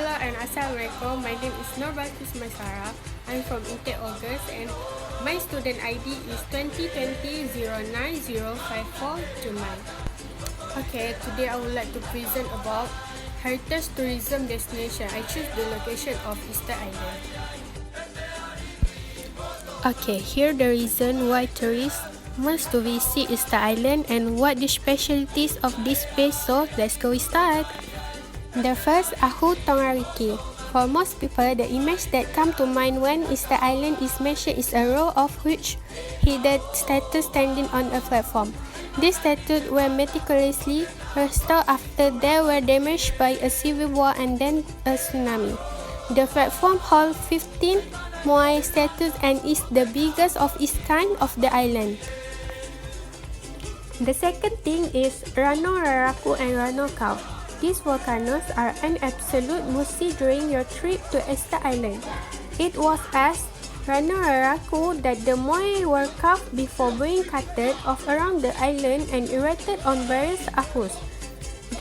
Hello and Assalamualaikum. My name is Nur Balqis Maisara. I'm from Intake August and my student ID is 2020-0905429. Okay, today I would like to present about heritage tourism destination. I choose the location of Easter Island. Okay, here the reason why tourists must to visit Easter Island and what the specialties of this place. So let's go start. The first, Ahu Tongariki. For most people, the image that comes to mind when Easter Island is mentioned is a row of huge hidden statues standing on a platform. These statues were meticulously restored after they were damaged by a civil war and then a tsunami. The platform holds 15 Moai statues and is the biggest of its kind of the island. The second thing is Rano Raraku and Rano Kau. These volcanoes are an absolute must-see during your trip to Easter Island. It was at Rano Raraku that the Moai were carved before being cutted off around the island and erected on various ahus.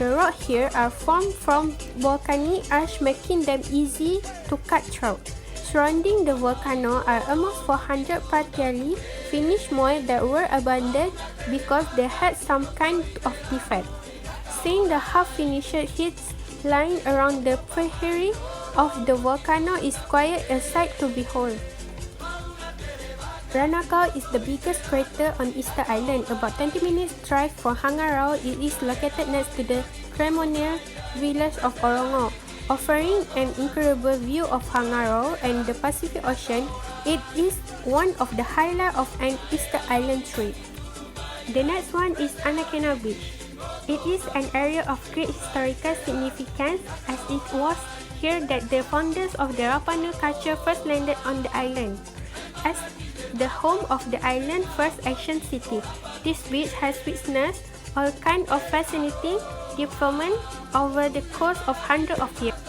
The rocks here are formed from volcanic ash, making them easy to cut through. Surrounding the volcano are almost 400 partially finished Moai that were abandoned because they had some kind of defect. Seeing the half-finished hits lying around the periphery of the volcano is quite a sight to behold. Ranakau is the biggest crater on Easter Island. About 20 minutes drive from Hangarau, it is located next to the ceremonial village of Orongo. Offering an incredible view of Hangarau and the Pacific Ocean, it is one of the highlights of an Easter Island trip. The next one is Anakena Beach. It is an area of great historical significance as it was here that the founders of the Rapa Nui culture first landed on the island. As the home of the island's first ancient city, this beach has witnessed all kinds of fascinating development over the course of hundreds of years.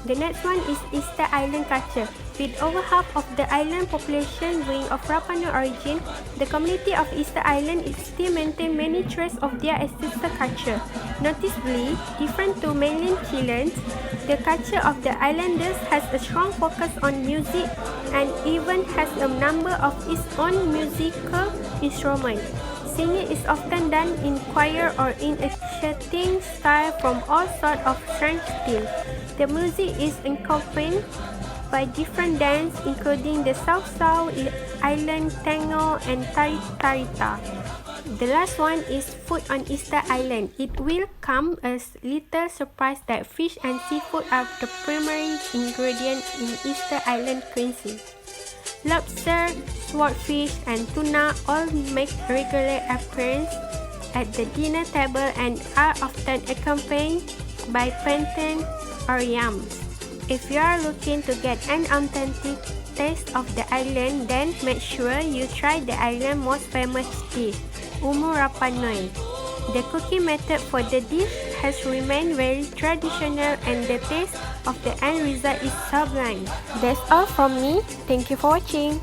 The next one is Easter Island culture. With over half of the island population being of Rapa Nui origin, the community of Easter Island is still maintain many traces of their ancestral culture. Noticeably, different to mainland Chileans, the culture of the islanders has a strong focus on music and even has a number of its own musical instruments. Singing is often done in choir or in a chanting style from all sorts of strange styles. The music is accompanied by different dances including the Sao-Sao, Island Tango and Tari-Tarita. The last one is food on Easter Island. It will come as little surprise that fish and seafood are the primary ingredients in Easter Island cuisine. Lobster, swordfish and tuna all make regular appearance at the dinner table and are often accompanied by plantain or yams. If you are looking to get an authentic taste of the island, then make sure you try the island's most famous dish, Umu Rapa Nui. The cooking method for the dish has remained very traditional and the taste of the end result is sublime. That's all from me. Thank you for watching.